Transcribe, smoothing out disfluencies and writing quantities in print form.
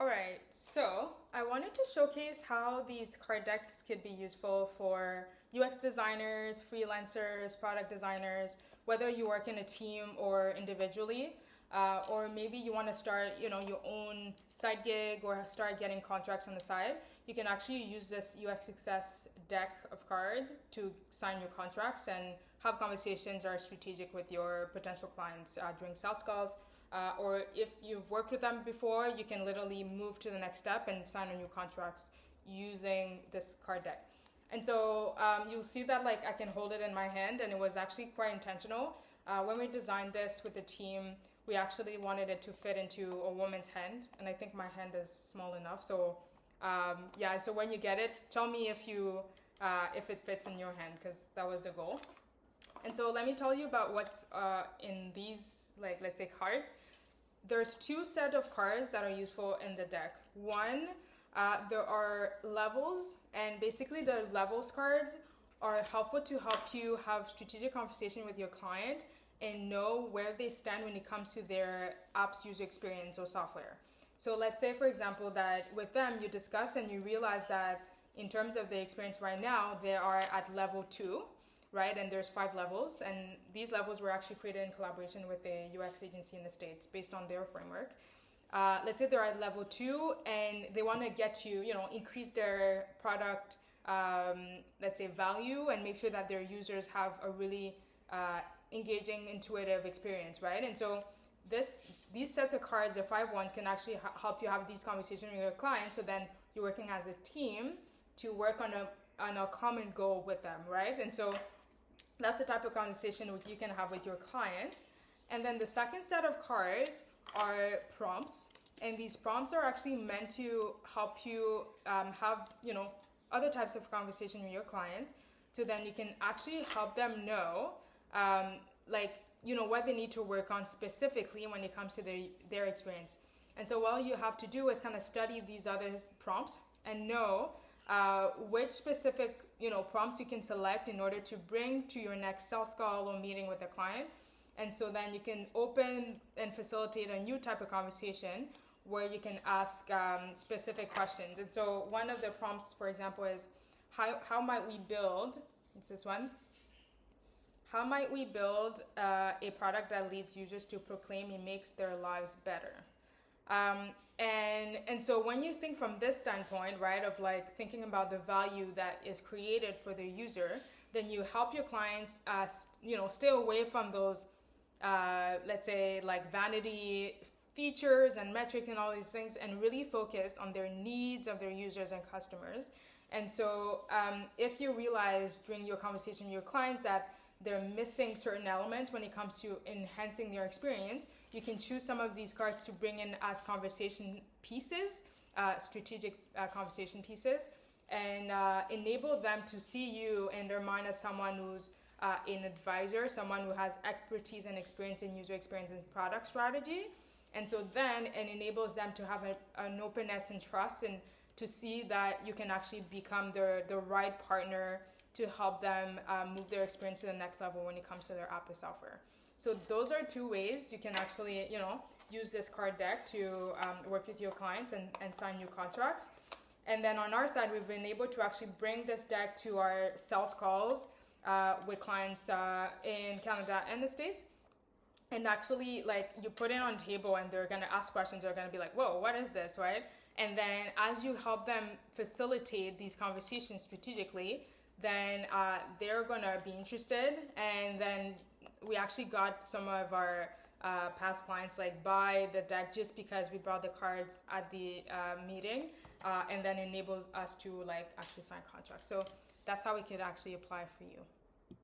All right, so I wanted to showcase how these card decks could be useful for UX designers, freelancers, product designers, whether you work in a team or individually, or maybe you want to start, your own side gig or start getting contracts on the side. You can actually use this UX Success deck of cards to sign your contracts and have conversations or strategic with your potential clients during sales calls, or if you've worked with them before, you can literally move to the next step and sign a new contracts using this card deck. And so you'll see that like I can hold it in my hand, and it was actually quite intentional. When we designed this with the team, we actually wanted it to fit into a woman's hand, and I think my hand is small enough. So yeah, so when you get it, tell me if it fits in your hand, because that was the goal. And so let me tell you about what's in these, like, let's say cards. There's two set of cards that are useful in the deck. One, there are levels, and basically the levels cards are helpful to help you have strategic conversation with your client and know where they stand when it comes to their app's user experience or software. So let's say, for example, that with them you discuss and you realize that in terms of the experience right now, they are at level 2, right? And there's 5 levels, and these levels were actually created in collaboration with a UX agency in the States based on their framework. Let's say they're at level 2 and they want to get to, increase their product, let's say value, and make sure that their users have a really engaging, intuitive experience, right? And so these sets of cards, the 5 ones, can actually help you have these conversations with your client. So then you're working as a team to work on a common goal with them, right? And so that's the type of conversation you can have with your clients. And then the second set of cards are prompts, and these prompts are actually meant to help you have other types of conversation with your client, so then you can actually help them know what they need to work on specifically when it comes to their experience. And so what you have to do is kind of study these other prompts and know which specific prompts you can select in order to bring to your next sales call or meeting with the client. And so then you can open and facilitate a new type of conversation where you can ask specific questions. And so one of the prompts, for example, is how might we build, it's this one, how might we build a product that leads users to proclaim it makes their lives better? And so when you think from this standpoint, right, of like thinking about the value that is created for the user, then you help your clients, stay away from those, let's say, like vanity features and metric and all these things, and really focus on their needs of their users and customers. And so if you realize during your conversation with your clients that they're missing certain elements when it comes to enhancing their experience, you can choose some of these cards to bring in as conversation pieces, strategic conversation pieces, and enable them to see you in their mind as someone who's an advisor, someone who has expertise and experience in user experience and product strategy. And so then it enables them to have an openness and trust, and to see that you can actually become the right partner to help them move their experience to the next level when it comes to their app or software. So those are 2 ways you can actually, use this card deck to work with your clients and sign new contracts. And then on our side, we've been able to actually bring this deck to our sales calls with clients in Canada and the States. And actually, like, you put it on the table and they're going to ask questions. They're going to be like, whoa, what is this, right? And then as you help them facilitate these conversations strategically, then they're going to be interested. And then we actually got some of our past clients like buy the deck just because we brought the cards at the meeting, and then enables us to like actually sign contracts. So that's how we could actually apply for you.